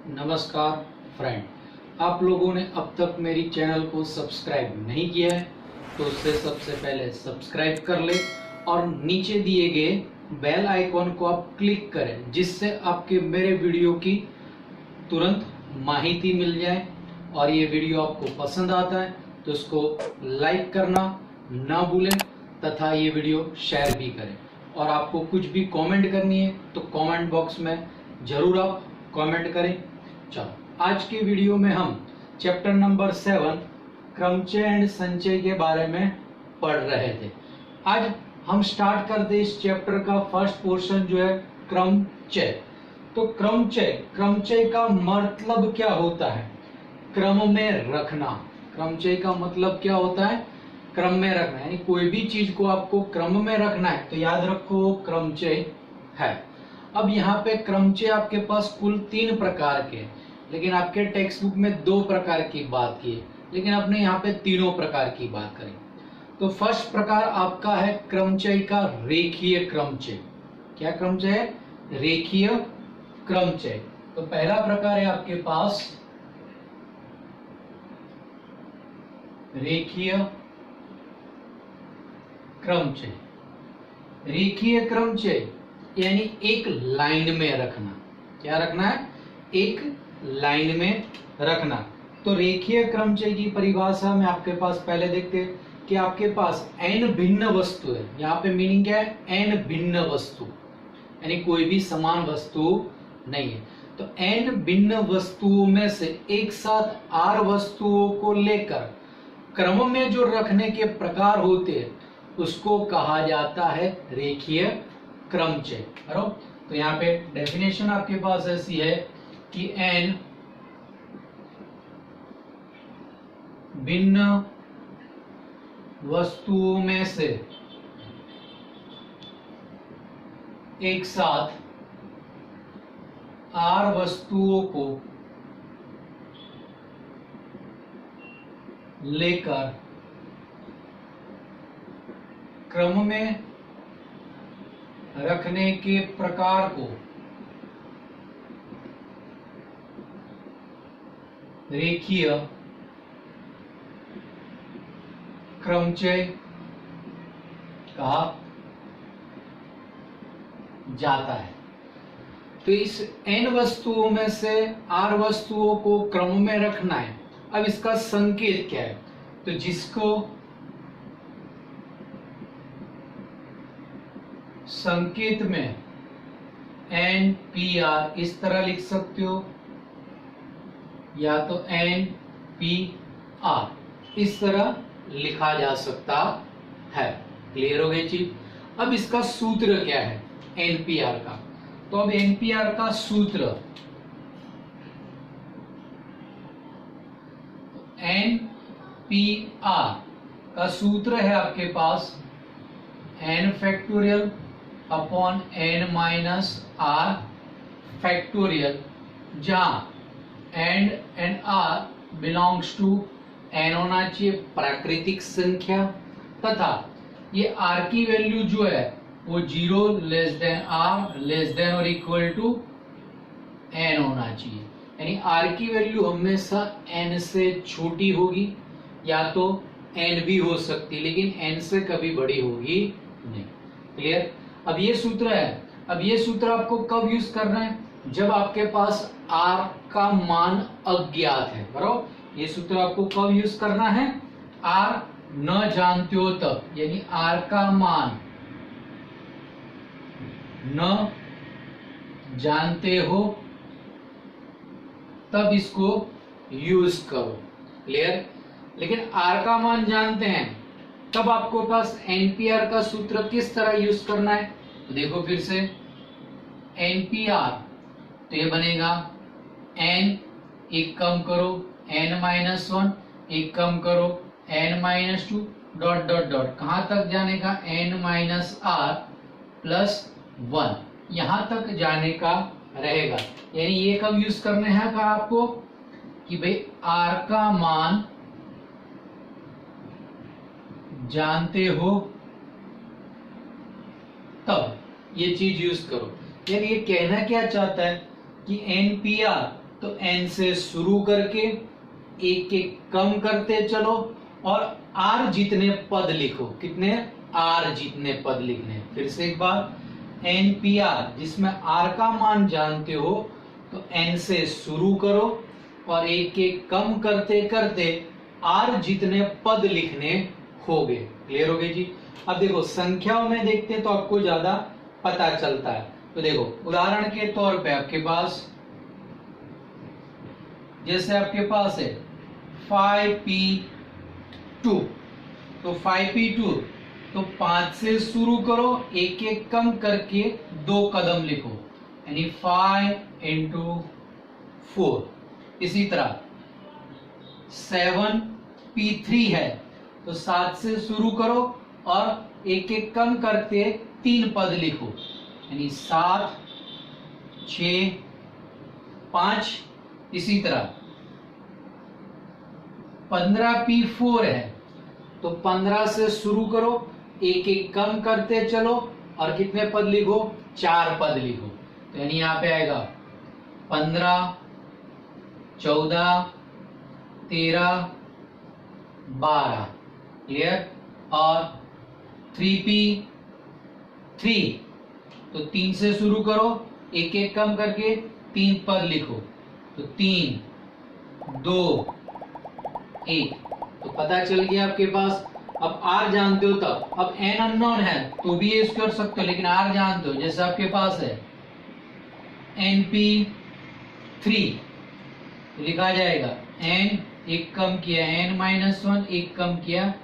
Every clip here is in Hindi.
नमस्कार फ्रेंड, आप लोगों ने अब तक मेरी चैनल को सब्सक्राइब नहीं किया है तो उससे सबसे पहले सब्सक्राइब कर ले और नीचे दिए गए बेल आइकॉन को आप क्लिक करें, जिससे आपके मेरे वीडियो की तुरंत माहिती मिल जाए। और ये वीडियो आपको पसंद आता है तो इसको लाइक करना ना भूलें तथा ये वीडियो शेयर भी करें। और आपको कुछ भी कमेंट करनी है तो कमेंट बॉक्स में जरूर आप कमेंट करें। चलो, आज के वीडियो में हम चैप्टर नंबर 7 क्रमचय एंड संचय के बारे में पढ़ रहे थे। आज हम स्टार्ट करते इस चैप्टर का फर्स्ट पोर्शन जो है क्रमचय। तो क्रमचय का मतलब क्या होता है? क्रम में रखना। क्रमचय का मतलब क्या होता है? क्रम में रखना, यानी कोई भी चीज को आपको क्रम में रखना है तो याद रखो क्रमचय है। अब यहाँ पे क्रमचय आपके पास कुल 3 प्रकार के, लेकिन आपके टेक्स्ट बुक में 2 प्रकार की बात की है, लेकिन आपने यहाँ पे तीनों प्रकार की बात करी। तो फर्स्ट प्रकार आपका है क्रमचय का रेखीय क्रमचय। क्या क्रमचय है? रेखीय क्रमचय। तो पहला प्रकार है आपके पास रेखीय क्रमचय। रेखीय क्रमचय यानी एक लाइन में रखना। क्या रखना है? एक लाइन में रखना। तो रेखीय क्रमचय की परिभाषा में आपके पास पहले देखते हैं कि आपके पास n भिन्न वस्तु है। यहाँ पे मीनिंग क्या है? n भिन्न वस्तु, यानी कोई भी समान वस्तु नहीं है। तो n भिन्न वस्तुओं में से एक साथ r वस्तुओं को लेकर क्रम में जो रखने के प्रकार होते हैं उसको कहा जाता है रेखीय क्रमचय। बराबर। तो यहाँ पे डेफिनेशन आपके पास ऐसी है कि n भिन्न वस्तुओं में से एक साथ r वस्तुओं को लेकर क्रम में रखने के प्रकार को रेखीय क्रमचय कहा जाता है। तो इस n वस्तुओं में से r वस्तुओं को क्रम में रखना है। अब इसका संकेत क्या है? तो जिसको संकेत में NPR इस तरह लिख सकते हो, या तो NPR इस तरह लिखा जा सकता है। क्लियर हो गई चीज? अब इसका सूत्र क्या है NPR का? तो अब NPR का सूत्र NPR का सूत्र है आपके पास n factorial upon n minus r factorial, जहां and r belongs to n होना चाहिए प्राकृतिक संख्या, तथा ये r की वैल्यू जो है वो 0 less than r less than और इक्वल टू n होना चाहिए। यानी r की वैल्यू हमेशा n से छोटी होगी, या तो n भी हो सकती, लेकिन n से कभी बड़ी होगी नहीं। क्लियर? अब ये सूत्र है। अब ये सूत्र आपको कब यूज करना है? जब आपके पास r का मान अज्ञात है। बराबर। ये सूत्र आपको कब यूज करना है? r न जानते हो तब, यानी r का मान न जानते हो तब इसको यूज करो। क्लियर? लेकिन r का मान जानते हैं तब आपको पास NPR का सूत्र किस तरह यूज करना है? तो देखो फिर से NPR, तो ये बनेगा n एक कम करो n-1, एक कम करो n-2, डॉट डॉट डॉट कहां तक जाने का? n-r प्लस 1 यहां तक जाने का रहेगा। यानी ये कब यूज करने हैं कहा आपको कि भाई r का मान जानते हो तब ये चीज यूज करो। यानी ये कहना क्या चाहता है कि NPR तो n से शुरू करके एक एक कम करते चलो और r जितने पद लिखो। कितने? r जितने पद लिखने। फिर से एक बार, NPR जिसमें r का मान जानते हो तो n से शुरू करो और एक एक कम करते करते r जितने पद लिखने होंगे। क्लियर हो गए जी? अब देखो संख्याओं में देखते हैं तो आपको ज्यादा पता चलता है। तो देखो उदाहरण के तौर पे आपके पास, जैसे आपके पास है 5p2, तो 5p2 तो 5 से शुरू करो, एक एक कम करके 2 कदम लिखो, यानी 5 into 4। इसी तरह 7p3 है, तो 7 से शुरू करो और एक एक कम करके 3 पद लिखो, यानी 7 6 5। इसी तरह 15p4 है, तो 15 से शुरू करो, एक एक कम करते चलो और कितने पद लिखो? 4 पद लिखो। तो यानी यहां पे आएगा 15 14 13 12। क्लियर? और 3p3, तो 3 से शुरू करो, एक एक कम करके 3 पद लिखो, तो 3 2 1। तो पता चल गया आपके पास। अब r जानते हो तब, अब n अननोन है तो भी यूज कर सकते हो, लेकिन r जानते हो, जैसे आपके पास है np3, तो लिखा जाएगा n एक कम किया n-1, एक कम किया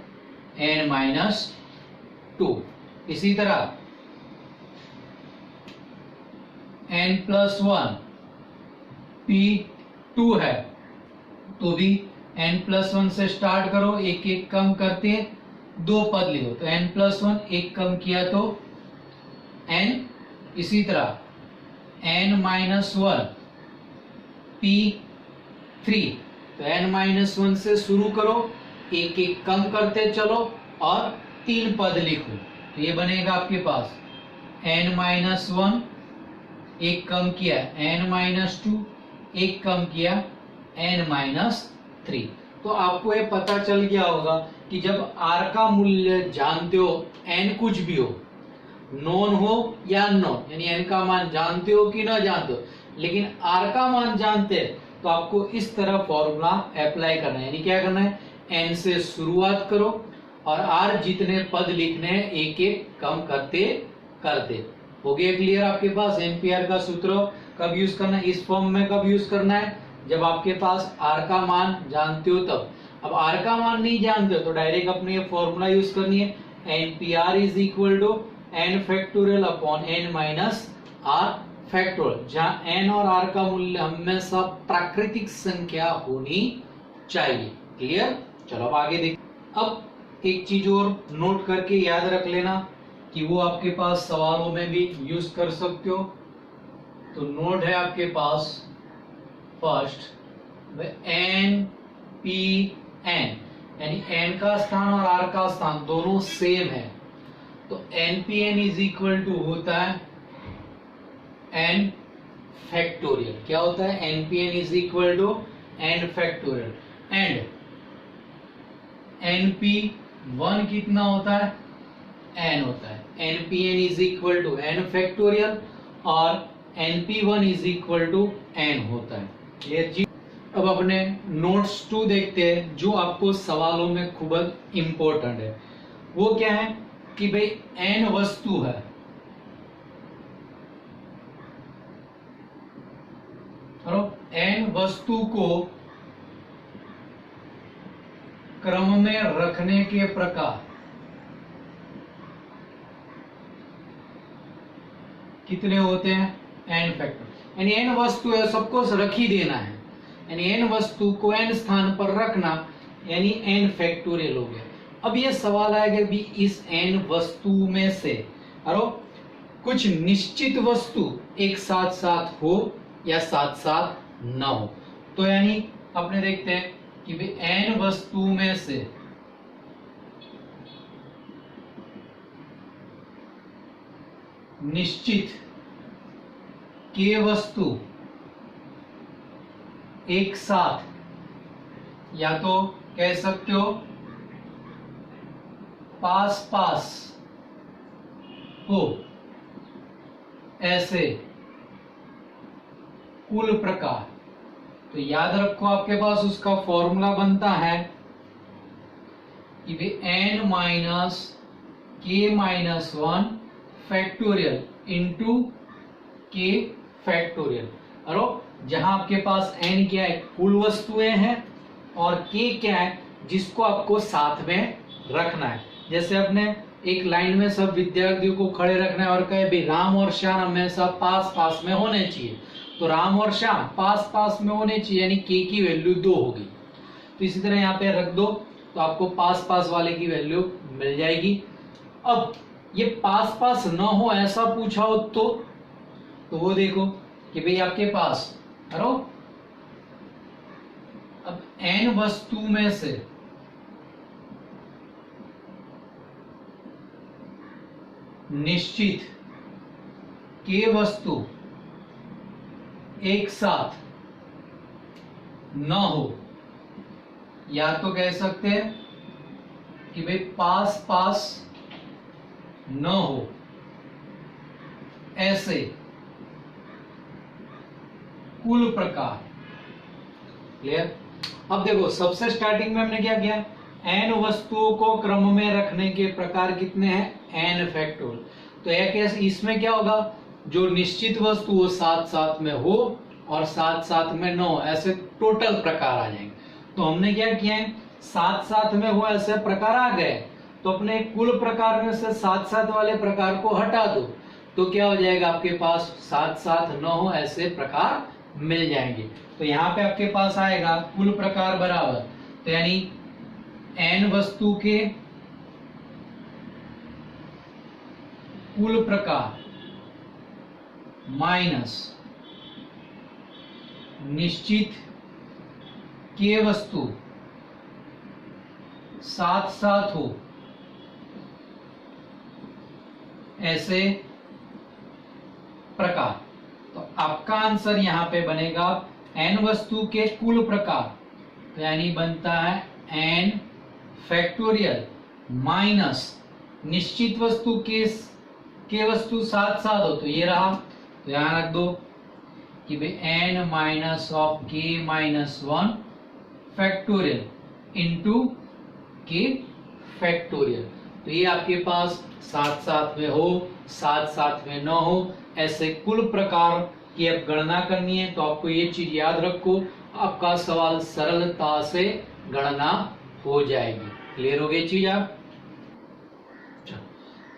n-2। इसी तरह n+1 p2 है, तो भी n+1 से स्टार्ट करो, एक एक कम करते 2 पद लिखो, तो n+1 एक कम किया तो n। इसी तरह n-1 p3, तो n-1 से शुरू करो, एक एक कम करते चलो और 3 पद लिखो, तो ये बनेगा आपके पास n-1, एक कम किया n-2, एक कम किया n-3। तो आपको ये पता चल गया होगा कि जब r का मूल्य जानते हो, n कुछ भी हो, नॉन हो या अननोन, यानी n का मान जानते हो कि ना जानते हो, लेकिन r का मान जानते हैं तो आपको इस तरह फॉर्मूला अप्लाई करना है। यानी क्या करना है? n से शुरुआत करो और r जितने पद लिखने हैं एक एक कम करते करते। हो गया क्लियर आपके पास? एनपीआर का सूत्र कब यूज करना है, इस फॉर्म में कब यूज करना है? जब आपके पास r का मान जानते हो तब। अब r का मान नहीं जानते हो तो डायरेक्ट अपने ये फॉर्मूला यूज करनी है, NPR is equal to n factorial upon n minus r factorial, जहां n और r का मूल्य हमेशा प्राकृतिक संख्या होनी चाहिए। क्लियर? चलो अब आगे देख। अब एक चीज और नोट करके याद रख लेना कि वो आपके पास सवालों में भी यूज कर सकते हो। तो नोट है आपके पास फर्स्ट NPN, यानी n का स्थान और r का स्थान दोनों सेम है, तो NPN इज इक्वल टू होता है n फैक्टोरियल। क्या होता है? NPN is equal to n factorial. And NP1 कितना होता है? n होता है। NPN is equal to n factorial और NP1 is equal to n होता है। क्लियर जी? अब अपने नोट्स 2 देखते हैं, जो आपको सवालों में खूब इंपॉर्टेंट है। वो क्या है कि भाई n वस्तु है, और n वस्तु को क्रम में रखने के प्रकार कितने होते हैं? n factor. यानी n वस्तु है, सबको रख ही देना है, यानी n वस्तु को n स्थान पर रखना, यानी n फैक्टोरियल हो गया। अब ये सवाल आएगा भी इस n वस्तु में से कुछ निश्चित वस्तु एक साथ साथ हो या साथ साथ ना हो। तो यानी अपने देखते हैं कि भाई n वस्तु में से निश्चित k वस्तु एक साथ, या तो कह सकते हो पास पास हो, ऐसे कुल प्रकार। तो याद रखो आपके पास उसका फॉर्मूला बनता है कि भाई n माइनस के माइनस वन फैक्टोरियल इंटू के फैक्टोरियल। और जहां आपके पास n क्या है, कुल वस्तुएं हैं, और k क्या है, जिसको आपको साथ में रखना है। जैसे अपने एक लाइन में सब विद्यार्थियों को खड़े रखना है और कहे भाई राम और श्याम हमेशा पास पास में होने चाहिए, तो राम और श्याम पास पास में होने चाहिए, यानी k की वैल्यू 2 होगी। तो इसी तरह यहाँ पे रख दो तो आपको पास पास वाले की वैल्यू मिल जाएगी। अब ये पास पास न हो ऐसा पूछा हो तो वो देखो कि भाई आपके पास करो, अब n वस्तु में से निश्चित k वस्तु एक साथ न हो, या तो कह सकते हैं कि भाई पास पास न हो, ऐसे कुल प्रकार। क्लियर? अब देखो सबसे स्टार्टिंग में हमने क्या किया, n वस्तुओं को क्रम में रखने के प्रकार कितने हैं, n फैक्टोरियल। तो एक इसमें क्या होगा, जो निश्चित वस्तु वो साथ साथ में हो और साथ साथ में न हो, ऐसे टोटल प्रकार आ जाएंगे। तो हमने क्या किया है, साथ साथ में हो ऐसे प्रकार आ गए, तो अपने कुल प्रकार में से साथ साथ वाले प्रकार को हटा दो, तो क्या हो जाएगा आपके पास, साथ साथ न हो ऐसे प्रकार मिल जाएंगे। तो यहाँ पे आपके पास आएगा कुल प्रकार बराबर, तो यानी n वस्तु के कुल प्रकार माइनस निश्चित k वस्तु साथ साथ हो, ऐसे प्रकार। तो आपका आंसर यहां पे बनेगा n वस्तु के कुल प्रकार, तो यानी बनता है n फैक्टोरियल माइनस निश्चित वस्तु के वस्तु साथ साथ हो, तो ये रहा। तो यहां रख दो कि भाई n minus of k minus one factorial into के फैक्टोरियल। तो ये आपके पास साथ साथ में हो, साथ साथ में न हो, ऐसे कुल प्रकार की अब गणना करनी है। तो आपको ये चीज याद रखो, आपका सवाल सरलता से गणना हो जाएगी। क्लियर हो गई चीज आप?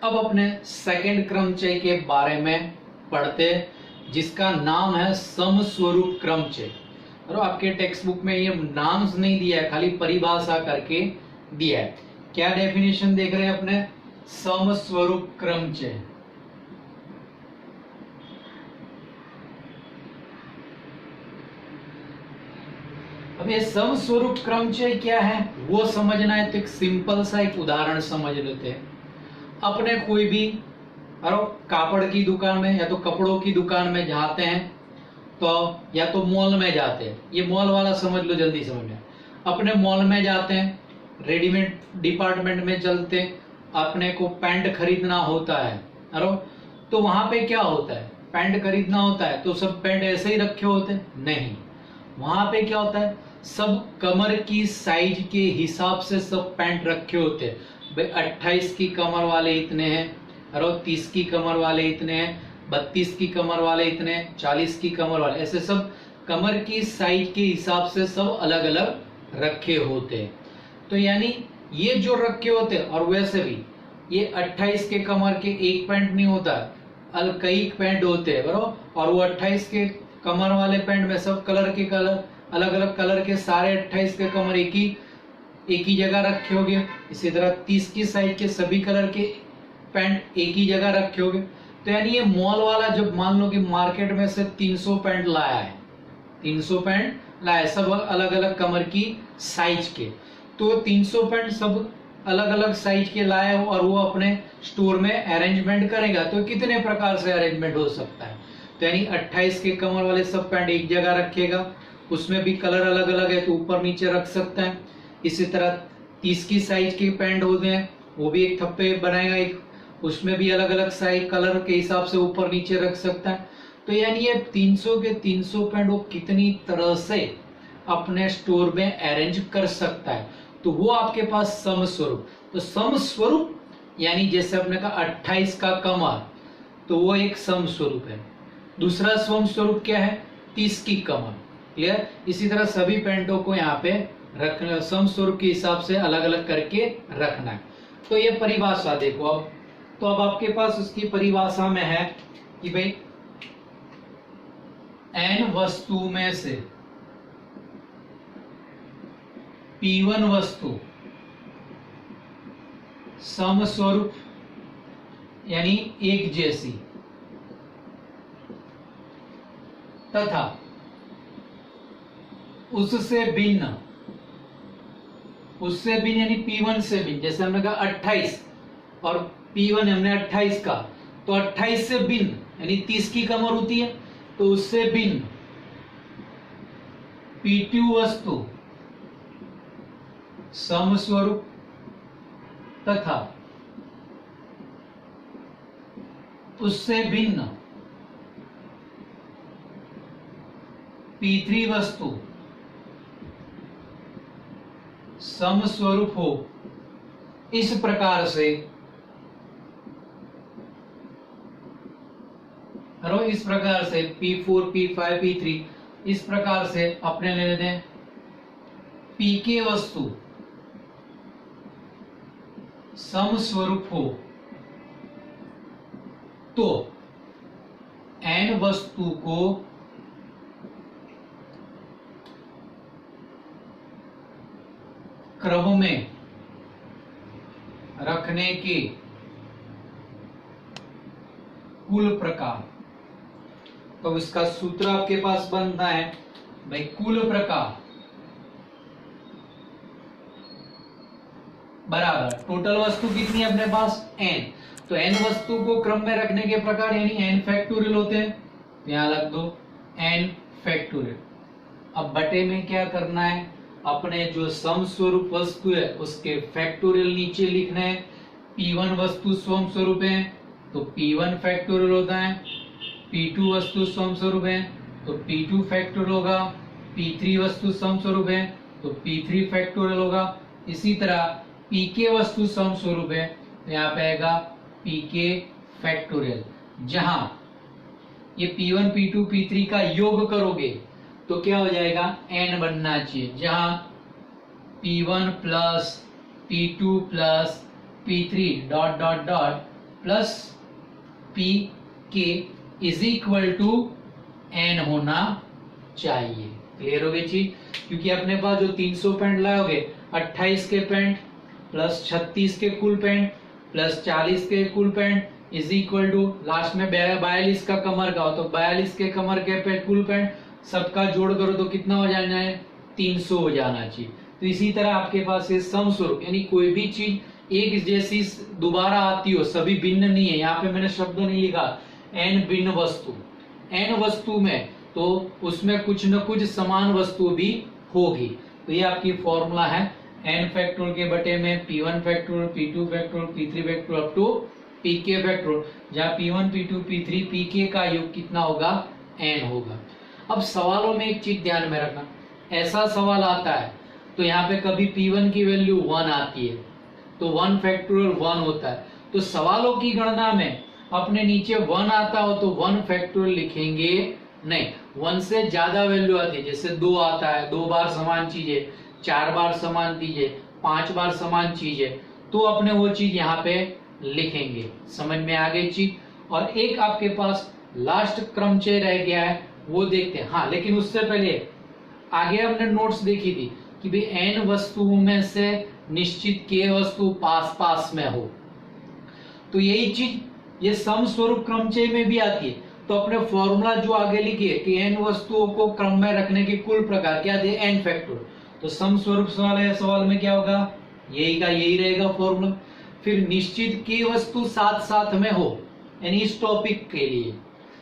अब अपने सेकंड क्रमचय के बारे में पढ़ते, जिसका नाम है समस्वरूप क्रमचय। और आपके टेक्स्ट बुक में ये नाम्स नहीं दिया है, खाली परिभाषा करके दिया है। क्या डेफिनेशन देख रहे हैं अपने, समस्वरूप क्रमचय। अब ये समस्वरूप क्रमचय क्या है वो समझना है, तो एक सिंपल सा एक उदाहरण समझ लेते हैं। अपने कोई भी कापड़ की दुकान में या तो कपड़ों की दुकान में जाते हैं, तो या तो मॉल में जाते हैं, ये मॉल वाला समझ लो, जल्दी समझ में। अपने मॉल में जाते हैं, रेडीमेड डिपार्टमेंट में चलते हैं, अपने को पैंट खरीदना होता है, तो वहां पे क्या होता है, पैंट खरीदना होता है तो सब पैंट ऐसे ही रखे होते हैं? नहीं, वहां पे क्या होता है, सब कमर की साइज के हिसाब से सब पैंट रखे होते हैं। भाई 28 की कमर वाले इतने हैं, 30 की कमर वाले इतने हैं, 32 की कमर वाले इतने हैं, 40 की कमर वाले, ऐसे सब कमर की साइज के हिसाब से सब अलग अलग रखे होते हैं। तो यानी ये जो रखे होते हैं, और वैसे भी ये 28 के कमर के एक पैंट नहीं होता, कई पैंट होते हैं बराबर। और वो 28 के कमर वाले पैंट में सब कलर अलग अलग कलर के सारे 28 के कमर एक ही जगह रखे होंगे। इसी तरह 30 की साइज के सभी कलर के पैंट एक ही जगह रखे होंगे। तो यानी ये मॉल वाला जब मान लो कि मार्केट में से 300 पैंट लाया है, 300 पैंट लाया, सब अलग अलग कमर की साइज के, तो 300 पैंट सब अलग अलग साइज के लाए हो और वो अपने स्टोर में अरेंजमेंट करेगा, तो कितने प्रकार से अरेंजमेंट हो सकता है। तो यानी 28 के कमर वाले सब पैंट एक जगह रखेगा, उसमें भी कलर अलग अलग है तो ऊपर नीचे रख सकता है। इसी तरह 30 की साइज के पेंट होते हैं, वो भी एक थप्पे बनाएगा एक, उसमें भी अलग अलग साइज कलर के हिसाब से ऊपर नीचे रख सकता है। तो यानी ये 300 के 300 पेंट वो कितनी तरह से अपने स्टोर में अरेंज कर सकता है, तो वो आपके पास समस्वरूप। तो समस्वरूप यानी जैसे आपने कहा 28 का कमर, तो वो एक समस्वरूप है। दूसरा समस्वरूप क्या है? 30 की कमर। क्लियर? इसी तरह सभी पेंटों को यहाँ पे रखना, समस्वरूप के हिसाब से अलग अलग करके रखना है। तो ये परिभाषा देखो अब, तो अब आपके पास उसकी परिभाषा में है कि भाई n वस्तु में से P1 वस्तु समस्वरूप यानी एक जैसी तथा उससे भिन्न यानी P1 से भिन्न, जैसे हमने कहा 28 और P1 हमने 28 का, तो 28 से भिन्न यानी 30 की कमर होती है, तो उससे भिन्न P2 वस्तु समस्वरूप तथा उससे भिन्न P3 वस्तु समस्वरूप हो। इस प्रकार से P4, P5, P3 इस प्रकार से अपने ले लेते हैं PK वस्तु समस्वरूप हो, तो n वस्तु को क्रम में रखने के कुल प्रकार। तो इसका सूत्र आपके पास बनता है भाई कुल प्रकार बराबर टोटल वस्तु कितनी है अपने पास n, तो n वस्तु को क्रम में रखने के प्रकार यानी n फैक्टोरियल होते हैं, यहां लग दो n फैक्टोरियल। अब बटे में क्या करना है, अपने जो समस्वरूप वस्तु है उसके फैक्टोरियल नीचे लिखना है। P1 वस्तु समस्वरूप है तो P1 फैक्टोरियल होता है, P2 वस्तु समस्वरूप है तो P2 फैक्टोरियल होगा, P3 वस्तु समस्वरूप है तो P3 फैक्टोरियल होगा। इसी तरह Pk वस्तु समस्वरूप है तो यहाँ पे आएगा Pk फैक्टोरियल, जहां ये P1 P2 P3 का योग करोगे तो क्या हो जाएगा, n बनना चाहिए, जहां P1 plus P2 plus P3 dot dot dot plus Pk is equal to n होना चाहिए। क्लियर हो गई चीज? क्योंकि अपने पास जो 300 पेंट लाओगे 28 के पेंट प्लस 36 के कुल पेंट प्लस 40 के कुल पेंट इज इक्वल टू लास्ट में 42 का कमर का हो, तो 42 के कमर के पेंट कुल पेंट सबका जोड़ करो तो कितना हो जाना है, 300 हो जाना चाहिए। तो इसी तरह आपके पास ये समस्वरूप यानी कोई भी चीज एक जैसी दोबारा आती हो, सभी भिन्न नहीं है, यहाँ पे मैंने शब्द नहीं लिखा n भिन्न वस्तु, n वस्तु में तो उसमें कुछ न कुछ समान वस्तु भी होगी। तो ये आपकी फॉर्मूला है n फैक्टोरियल के बटे में P1 factorial, P2 factorial, P3 factorial up to Pk factorial, जहाँ P1 P2 P3 Pk का योग कितना होगा, n होगा। अब सवालों में एक चीज ध्यान में रखना, ऐसा सवाल आता है तो यहाँ पे कभी P1 की वैल्यू 1 आती है तो 1 फैक्टोरियल 1 होता है, तो सवालों की गणना में अपने नीचे 1 आता हो तो 1 फैक्टोरियल लिखेंगे नहीं, 1 से ज्यादा वैल्यू आती है, जैसे 2 आता है, 2 बार समान चीज है, 4 बार समान चीज है, 5 बार समान चीज है, तो अपने वो चीज यहाँ पे लिखेंगे। समझ में आ गई चीज? और एक आपके पास लास्ट क्रमचय रह गया है, वो देखते हैं। हाँ, लेकिन उससे पहले आगे हमने नोट्स देखी थी कि भाई n वस्तुओं में से निश्चित k वस्तु पास पास में हो, तो यही चीज ये समस्वरूप क्रमचय में भी आती है। तो अपने फॉर्मूला जो आगे लिखिए कि n वस्तुओं को क्रम में रखने के कुल प्रकार क्या दे, n फैक्टोरियल। तो समस्वरूप सवाल है, सवाल में क्या होगा, यही का यही रहेगा फॉर्मूला। फिर निश्चित k वस्तु साथ साथ में हो, यानी इस टॉपिक के लिए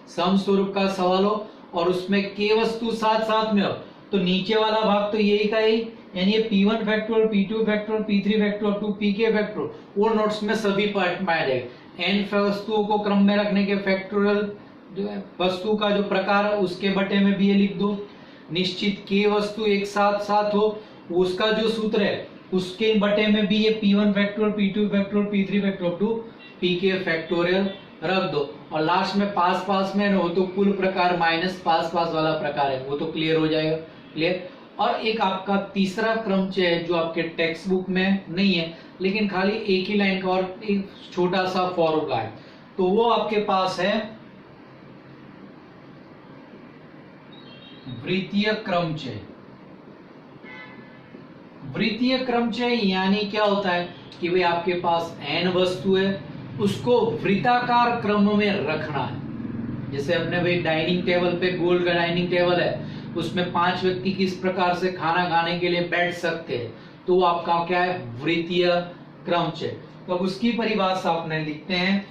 समस्वरूप का सवाल हो और उसमें k वस्तु साथ साथ में हो, तो नीचे वाला भाग तो यही का ही, यानी ये P1 factorial, P2 factorial, P3 factorial, 2 Pk factorial, वो नोट्स में सभी पार्ट में आ जाएगा। n वस्तुओं को क्रम में रखने के फैक्टोरियल, जो है वस्तु का जो प्रकार है उसके बटे में भी ये लिख दो। निश्चित k वस्तु एक साथ साथ हो, उसका जो सूत्र है उसके बटे में भी ये P1 factorial, P2 factorial, P3 factorial, 2 Pk factorial रख दो। और लास्ट में पास पास में हो तो कुल प्रकार माइनस पास पास वाला प्रकार है, वो तो क्लियर हो जाएगा। क्लियर। और एक आपका तीसरा क्रमचय है जो आपके टेक्स्ट बुक में नहीं है, लेकिन खाली एक ही लाइन का और एक छोटा सा फॉर्मूला है, तो वो आपके पास है वृत्तीय क्रमचय। वृत्तीय क्रमचय यानी क्या होता है कि भाई आपके पास n वस्तु है, उसको वृत्ताकार क्रम में रखना है। जैसे अपने भाई डाइनिंग टेबल पे गोल का डाइनिंग टेबल है, उसमें 5 व्यक्ति किस प्रकार से खाना खाने के लिए बैठ सकते हैं, तो वो आपका क्या है, वृत्तीय क्रमचय। तो अब उसकी परिभाषा अपने लिखते हैं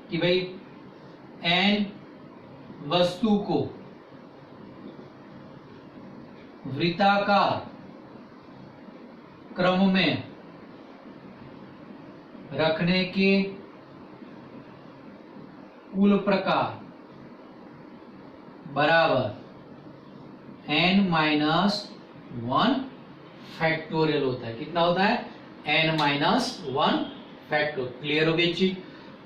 कि भाई n वस्तु को वृत्ताकार क्रम में रखने के कुल प्रकार बराबर n-1 फैक्टोरियल होता है। कितना होता है, n-1 फैक्टोरियल। क्लियर हो गई चीज।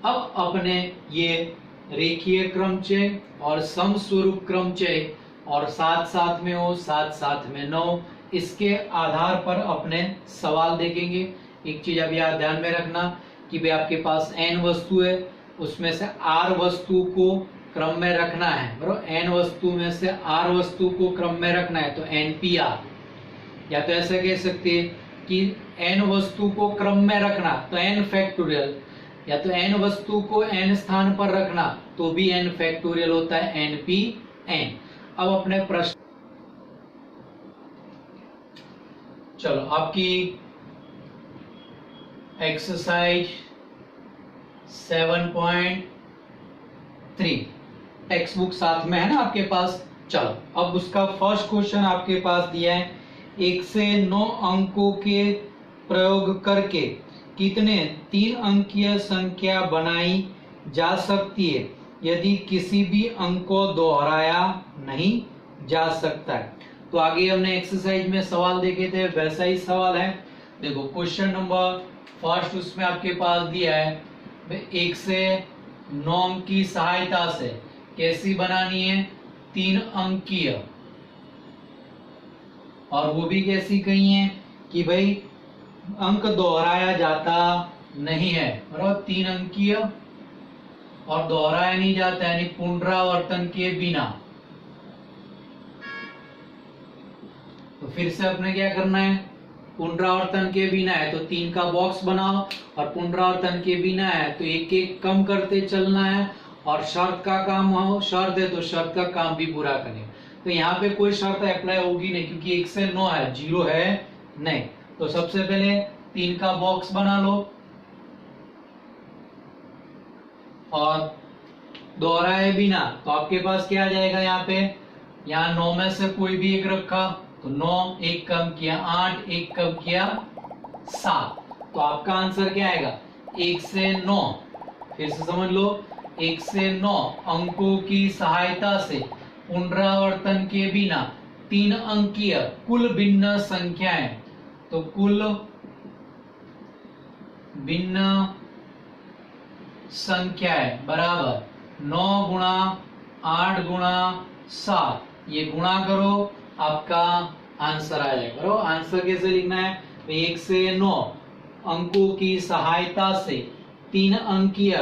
अब अपने ये रेखीय क्रमचय और समस्वरूप क्रमचय और साथ साथ में हो साथ साथ में न हो, इसके आधार पर अपने सवाल देखेंगे। एक चीज अब याद ध्यान में रखना कि भाई आपके पास n वस्तु है, उसमें से r वस्तु को क्रम में रखना है, बराबर। n वस्तु में से r वस्तु को क्रम में रखना है तो npr, या तो ऐसे कह सकते हैं कि n वस्तु को क्रम में रखना तो n फैक्टोरियल, या तो n वस्तु को n स्थान पर रखना तो भी n फैक्टोरियल होता है, npn। अब अपने प्रश्न, चलो आपकी एक्सरसाइज 7.3 टेक्स्ट बुक साथ में है ना आपके पास। चलो अब उसका फर्स्ट क्वेश्चन आपके पास दिया है, 1 से 9 अंकों के प्रयोग करके कितने 3 अंकीय संख्या बनाई जा सकती है यदि किसी भी अंक को दोहराया नहीं जा सकता है। तो आगे हमने एक्सरसाइज में सवाल देखे थे, वैसा ही सवाल है। देखो क्वेश्चन नंबर फर्स्ट उसमें आपके पास दिया है 1 से 9 अंक की सहायता से कैसी बनानी है, 3 अंकीय, और वो भी कैसी कही है कि भाई अंक दोहराया जाता नहीं है, बराबर। 3 अंकीय और दोहराया नहीं जाता यानी पुनरावर्तन के बिना। तो फिर से अपने क्या करना है, पुनरावर्तन के बिना है तो 3 का बॉक्स बनाओ, और पुनरावर्तन के बिना है तो एक एक कम करते चलना है, और शर्त का काम हो, शर्त है तो शर्त का काम भी पूरा करें। तो यहाँ पे कोई शर्त अप्लाई होगी नहीं क्योंकि 1 से 9 है, 0 है नहीं। तो सबसे पहले 3 का बॉक्स बना लो और दोहराए बिना, तो आपके पास क्या आ जाएगा, यहाँ पे यहाँ 9 में से कोई भी एक रखा तो 9, एक कम किया 8, एक कम किया 7, तो आपका आंसर क्या आएगा, 1 से 9। फिर से समझ लो, 1 से 9 अंकों की सहायता से पुनरावर्तन के बिना 3 अंकीय कुल भिन्न संख्याएं, तो कुल भिन्न संख्याएं बराबर 9 गुणा 8 गुणा 7, ये गुणा करो आपका आंसर आ जाएगा। बराबर। आंसर कैसे लिखना है, 1 से 9 अंकों की सहायता से 3 अंकीय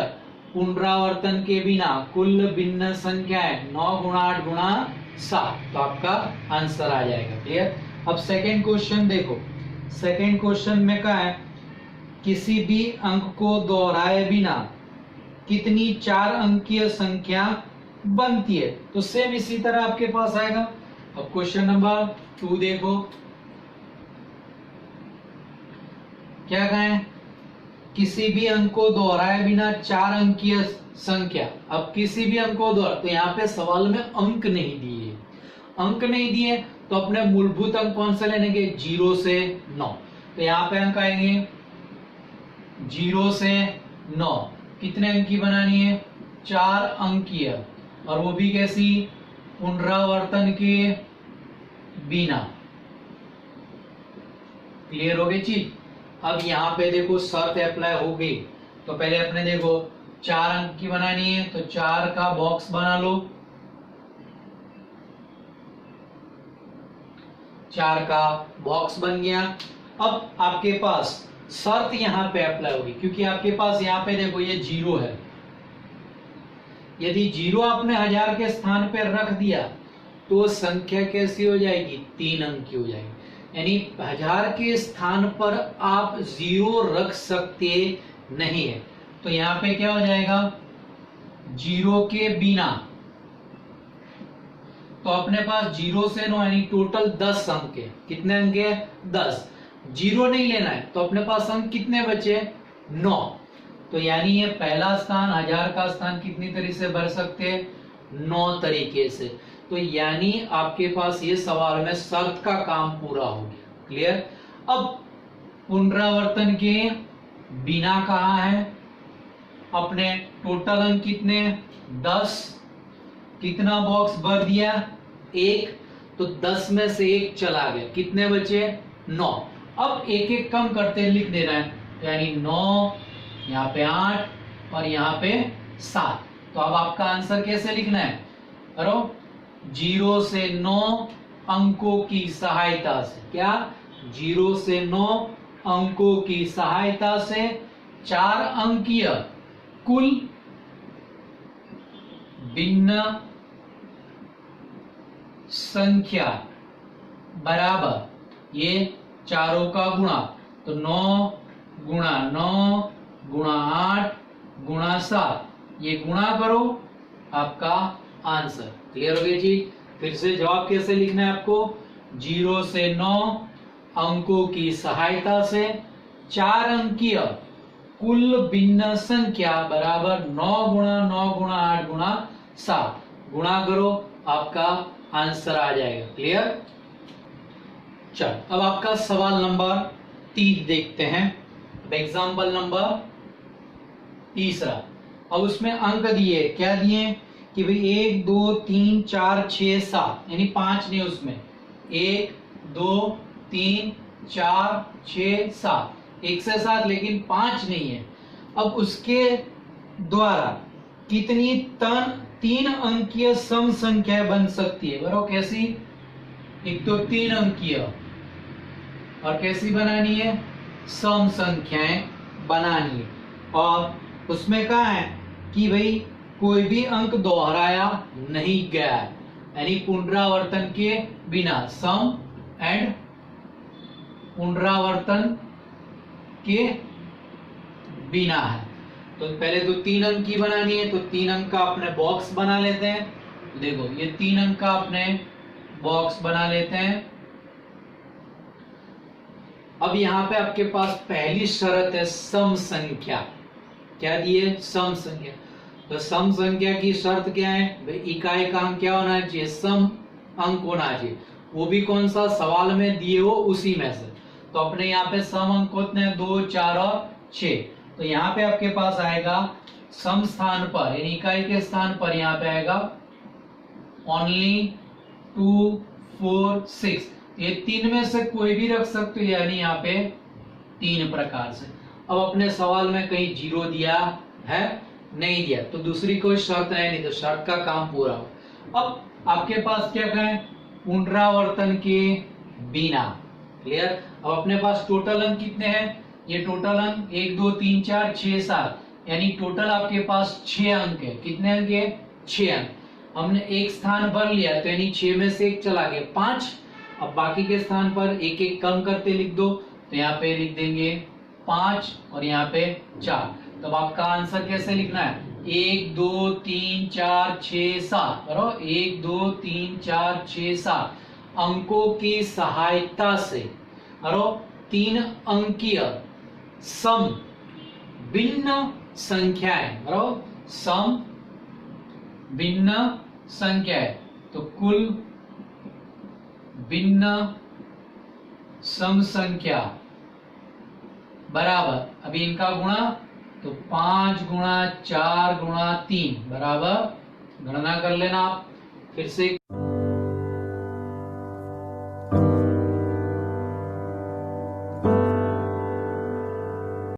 पुनरावर्तन के बिना कुल भिन्न संख्याएं 9 गुणा 8 गुणा 7, तो आपका आंसर आ जाएगा। क्लियर। अब सेकंड क्वेश्चन देखो, सेकंड क्वेश्चन में क्या है, किसी भी अंक को दोहराए बिना कितनी 4 अंकीय संख्या बनती है, तो सेम इसी तरह आपके पास आएगा। अब क्वेश्चन नंबर 2 देखो, क्या कहें, किसी भी अंक को दोहराए बिना 4 अंकीय संख्या। अब किसी भी अंक को दोहरा, तो यहाँ पे सवाल में अंक नहीं दिए, अंक नहीं दिए तो अपने मूलभूत अंक कौन से लेने के, 0 से 9। तो यहाँ पे अंक आएंगे 0 से 9। कितने अंक की बनानी है, 4 अंकीय, और वो भी कैसी, पुनरावर्तन के बिना। क्लियर हो गई चीज। अब यहाँ पे देखो शर्त अप्लाई हो गई, तो पहले अपने देखो 4 अंक की बनानी है, तो 4 का बॉक्स बना लो, 4 का बॉक्स बन गया। अब आपके पास शर्त यहाँ पे अप्लाई होगी, क्योंकि आपके पास यहाँ पे देखो ये 0 है। यदि 0 आपने 1000 के स्थान पे रख दिया तो संख्या कैसी हो जाएगी, 3 अंक की हो जाएगी। यानी 1000 के स्थान पर आप 0 रख सकते नहीं है। तो यहाँ पे क्या हो जाएगा, 0 के बिना। तो अपने पास 0 से 9 यानी टोटल 10 अंक है। कितने अंक है, 10। 0 नहीं लेना है, तो अपने पास अंक कितने बचे, 9। तो यानी ये पहला स्थान, 1000 का स्थान कितनी तरीके से भर सकते हैं, 9 तरीके से। तो यानी आपके पास ये सवाल में शर्त का काम पूरा हो गया। क्लियर। अब पुनरावर्तन के बिना कहा है, अपने टोटल अंक कितने, 10। कितना बॉक्स भर दिया, 1। तो 10 में से 1 चला गया, कितने बचे, 9। अब एक एक कम करते लिख देना है, यानी 9, यहाँ पे 8 और यहाँ पे 7। तो अब आपका आंसर कैसे लिखना है, करो 0 से 9 अंकों की सहायता से। क्या, 0 से 9 अंकों की सहायता से 4 अंकीय कुल भिन्न संख्या बराबर ये चारों का गुणा। तो 9 गुणा 9 गुणा 8 गुणा 7, ये गुणा करो, आपका आंसर। क्लियर हो गई चीज। फिर से जवाब कैसे लिखना है आपको, 0 से 9 अंकों की सहायता से 4 अंकीय कुल भिन्न संख्या बराबर 9 गुणा 9 गुणा 8 गुणा 7, गुणा करो, आपका आंसर आ जाएगा। क्लियर। चल अब आपका सवाल नंबर 3 देखते हैं। Example number 3। अब उसमें अंक दिए, क्या दिए कि भाई 1 2 3 4 6 7, यानी 5 नहीं उसमें, 1 2 3 4 6 7, 1 से 7, लेकिन 5 नहीं है। अब उसके द्वारा कितनी 3 अंकीय सम संख्या बन सकती है, बराबर कैसी, एक तो 3 अंकीय, और कैसी बनानी है, सम संख्याएं बनानी है। और उसमें कहा है कि भाई कोई भी अंक दोहराया नहीं गया है, यानी पुनरावर्तन के बिना, सम एंड पुनरावर्तन के बिना है। तो पहले तो 3 अंक की बनानी है, तो 3 अंक का अपने बॉक्स बना लेते हैं। देखो ये 3 अंक का अपने बॉक्स बना लेते हैं। अब यहाँ पे आपके पास पहली शर्त है सम संख्या। क्या दिए, सम संख्या। तो सम संख्या की शर्त क्या है, भाई इकाई का अंक क्या होना चाहिए, सम अंक होना चाहिए, वो भी कौन सा, सवाल में दिए हो उसी में से। तो अपने यहाँ पे सम अंक कितने हैं, 2 4 और 6। तो यहाँ पे आपके पास आएगा सम स्थान पर, यानी इकाई के स्थान पर यहाँ पे आएगा ओनली 2 4 6। ये 3 में से कोई भी रख सकते हो, यानी यहाँ पे 3 प्रकार से। अब अपने सवाल में कहीं 0 दिया है, नहीं दिया, तो दूसरी कोई शर्त है नहीं, तो शर्त का काम पूरा हो। अब आपके पास क्या कहें, पुनरावर्तन के बिना। क्लियर। अब अपने पास टोटल अंक कितने हैं, ये टोटल अंक 1 2 3 4 6 7, यानी टोटल आपके पास 6 अंक है। कितने अंक है, 6 अंक। हमने एक स्थान भर लिया, तो यानी 6 में से 1 चला गया, 5। अब बाकी के स्थान पर एक एक कम करते लिख दो, तो यहाँ पे लिख देंगे 5 और यहाँ पे 4। तब आपका आंसर कैसे लिखना है, 1 2 3 4 6 7, बराबर 1 2 3 4 6 7 अंकों की सहायता से, बराबर 3 अंकीय सम भिन्न संख्याएं, बराबर सम भिन्न संख्याएं। तो कुल भिन्न सम संख्या बराबर, अभी इनका गुणा तो 5 गुणा 4 गुणा 3 बराबर, गणना कर लेना आप। फिर से